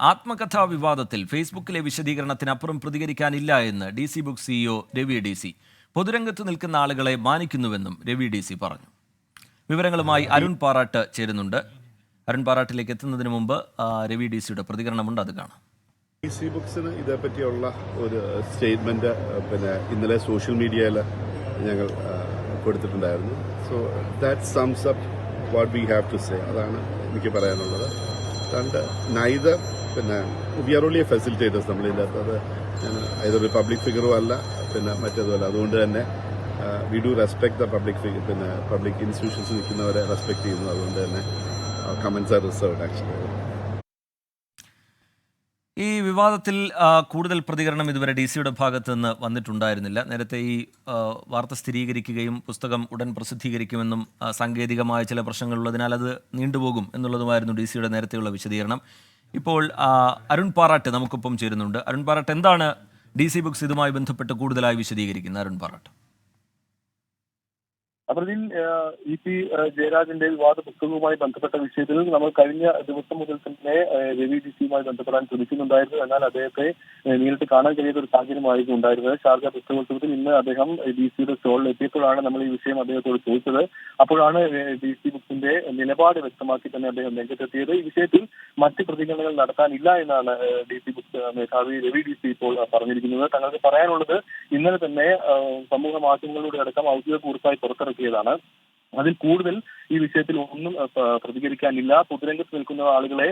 ആത്മകഥാ വിവാദത്തിൽ ഫേസ്ബുക്കിലെ വിശദീകരണത്തിനപ്പുറം പ്രതികരിക്കാനില്ല എന്ന് DC books CEO Ravi DC. പൊതുരംഗത്ത് നിൽക്കുന്ന ആളുകളെ മാനിക്കുന്നുവെന്നും രവി DC പറഞ്ഞു. വിവരങ്ങളുമായി അരുൺ പാറാട്ട് ചേരുന്നുണ്ട്. അരുൺ പാറാട്ടിലേക്ക് എത്തുന്നതിന് മുമ്പ് രവി DCയുടെ പ്രതികരണമുണ്ട്, അത് കാണാം. DC ബുക്സിന് ഇതേപ്പറ്റിയുള്ള ഒരു സ്റ്റേറ്റ്മെന്റ് ഇന്നലെ സോഷ്യൽ മീഡിയയിൽ ഞങ്ങൾ കൊടുത്തിട്ടുണ്ടായിരുന്നു. So that sums up what we have to say. അതാണ് എനിക്ക് പറയാനുള്ളത്. രണ്ട്, neither we are only facilitators. നമ്മളില്ലാത്ത അത് ഏതൊരു പബ്ലിക് ഫിഗറും അല്ല, മറ്റേതുമല്ല. അതുകൊണ്ട് തന്നെ we do respect the public figure, public institutions നിൽക്കുന്നവരെ റെസ്പെക്ട് ചെയ്യുന്നു. അതുകൊണ്ട് തന്നെ കമന്റ്സ് ആർ റിസർവ്ഡ് ആക്ച്വലി. ഈ വിവാദത്തിൽ കൂടുതൽ പ്രതികരണം ഇതുവരെ DCയുടെ ഭാഗത്ത് നിന്ന് വന്നിട്ടുണ്ടായിരുന്നില്ല. നേരത്തെ ഈ വാർത്ത സ്ഥിരീകരിക്കുകയും പുസ്തകം ഉടൻ പ്രസിദ്ധീകരിക്കുമെന്നും സാങ്കേതികമായ ചില പ്രശ്നങ്ങളുള്ളതിനാൽ അത് നീണ്ടുപോകും എന്നുള്ളതുമായിരുന്നു DCയുടെ നേരത്തെയുള്ള വിശദീകരണം. ഇപ്പോൾ അരുൺ പാറാട്ട് നമുക്കൊപ്പം ചേരുന്നുണ്ട്. അരുൺ പാറാട്ട്, എന്താണ് DC ബുക്സ് ഇതുമായി ബന്ധപ്പെട്ട് കൂടുതലായി വിശദീകരിക്കുന്നത്? അരുൺ പാറാട്ട്. അതിൽ EP ജയരാജന്റെ വിവാദ പുസ്തകവുമായി ബന്ധപ്പെട്ട വിഷയത്തിൽ നമ്മൾ കഴിഞ്ഞ ദിവസം മുതൽ തന്നെ രവി DCയുമായി ബന്ധപ്പെടാൻ ശ്രമിക്കുന്നുണ്ടായിരുന്നു. എന്നാൽ അദ്ദേഹത്തെ നേരിട്ട് കാണാൻ കഴിയാത്ത ഒരു സാഹചര്യമായിരുന്നു ഉണ്ടായിരുന്നത്. ഷാർജ പുസ്തകോത്സവത്തിൽ ഇന്ന് അദ്ദേഹം DCയുടെ സ്റ്റോളിൽ എത്തിയപ്പോഴാണ് നമ്മൾ ഈ വിഷയം അദ്ദേഹത്തോട് ചോദിച്ചത്. അപ്പോഴാണ് DC ബുക്സിന്റെ നിലപാട് വ്യക്തമാക്കി തന്നെ അദ്ദേഹം രംഗത്തെത്തിയത്. ഈ വിഷയത്തിൽ മറ്റ് പ്രതികരണങ്ങൾ നടത്താനില്ല എന്നാണ് DC ബുക്സ് മേധാവി രവി DC ഇപ്പോൾ പറഞ്ഞിരിക്കുന്നത്. തങ്ങൾക്ക് പറയാനുള്ളത് ഇന്നലെ തന്നെ സമൂഹ മാധ്യമങ്ങളിലൂടെ അടക്കം ഔദ്യോഗിക കുറിപ്പായി പുറത്തിറക്കിയതാണ്. അതിൽ കൂടുതൽ ഈ വിഷയത്തിൽ ഒന്നും പ്രതികരിക്കാനില്ല. പൊതുരംഗത്ത് നിൽക്കുന്ന ആളുകളെ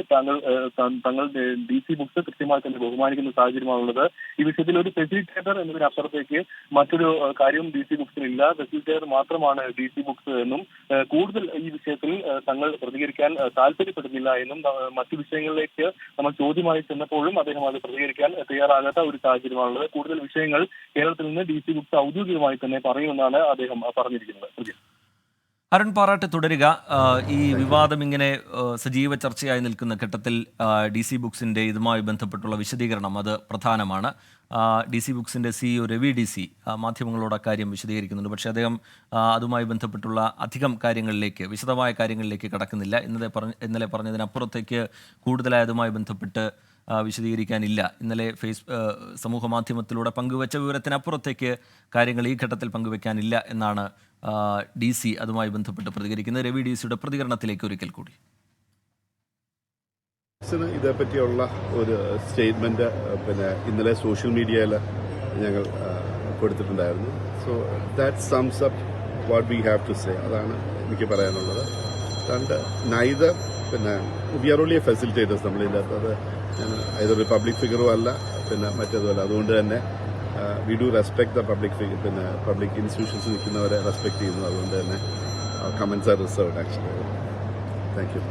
തങ്ങൾ DC ബുക്സ് കൃത്യമായി തന്നെ ബഹുമാനിക്കുന്ന സാഹചര്യമാണുള്ളത്. ഈ വിഷയത്തിൽ ഒരു ഫെസിലിറ്റേറ്റർ എന്നതിനപ്പുറത്തേക്ക് മറ്റൊരു കാര്യവും DC ബുക്സിനില്ല. ഫെസിലിറ്റേറ്റർ മാത്രമാണ് DC ബുക്സ് എന്നും കൂടുതൽ ഈ വിഷയത്തിൽ തങ്ങൾ പ്രതികരിക്കാൻ താല്പര്യപ്പെടുന്നില്ല എന്നും മറ്റു വിഷയങ്ങളിലേക്ക് നമ്മൾ ചോദ്യമായി ചെന്നപ്പോഴും അദ്ദേഹം അത് പ്രതികരിക്കാൻ തയ്യാറാകാത്ത ഒരു സാഹചര്യമാണുള്ളത്. കൂടുതൽ വിഷയങ്ങൾ കേരളത്തിൽ നിന്ന് DC ബുക്സ് ഔദ്യോഗികമായി തന്നെ പറയുമെന്നാണ് അദ്ദേഹം പറഞ്ഞിരിക്കുന്നത്. അരുൺ പാറാട്ട്, തുടരുക. ഈ വിവാദം ഇങ്ങനെ സജീവ ചർച്ചയായി നിൽക്കുന്ന ഘട്ടത്തിൽ DC ബുക്സിൻ്റെ ഇതുമായി ബന്ധപ്പെട്ടുള്ള വിശദീകരണം അത് പ്രധാനമാണ്. DC ബുക്സിൻ്റെ CEO രവി DC മാധ്യമങ്ങളോട് അക്കാര്യം വിശദീകരിക്കുന്നുണ്ട്. പക്ഷേ അദ്ദേഹം അതുമായി ബന്ധപ്പെട്ടുള്ള അധികം കാര്യങ്ങളിലേക്ക്, വിശദമായ കാര്യങ്ങളിലേക്ക് കടക്കുന്നില്ല. ഇന്നലെ പറഞ്ഞതിനപ്പുറത്തേക്ക് കൂടുതലായി അതുമായി ബന്ധപ്പെട്ട് വിശദീകരിക്കാനില്ല. ഇന്നലെ സമൂഹ മാധ്യമത്തിലൂടെ പങ്കുവച്ച വിവരത്തിനപ്പുറത്തേക്ക് കാര്യങ്ങൾ ഈ ഘട്ടത്തിൽ പങ്കുവെക്കാനില്ല എന്നാണ് DC അതുമായി ബന്ധപ്പെട്ട് പ്രതികരിക്കുന്നത്. രവി DCയുടെ പ്രതികരണത്തിലേക്ക് ഒരിക്കൽ കൂടി. ഇതേപ്പറ്റിയുള്ള ഒരു സ്റ്റേറ്റ്മെന്റ് ഇന്നലെ സോഷ്യൽ മീഡിയയിൽ ഞങ്ങൾ കൊടുത്തിട്ടുണ്ടായിരുന്നു. So that sums up what we have to say. അതാണ് എനിക്ക് പറയാനുള്ളത്. രണ്ട്, neither we are only facilitators. നമ്മളില്ലാത്ത അത് ഏതൊരു പബ്ലിക് ഫിഗറും അല്ല, മറ്റേതുമല്ല. അതുകൊണ്ട് തന്നെ we do respect the public figure, public institutions നിൽക്കുന്നവരെ റെസ്പെക്ട് ചെയ്യുന്നു. അതുകൊണ്ട് തന്നെ comments are reserved actually. Thank U.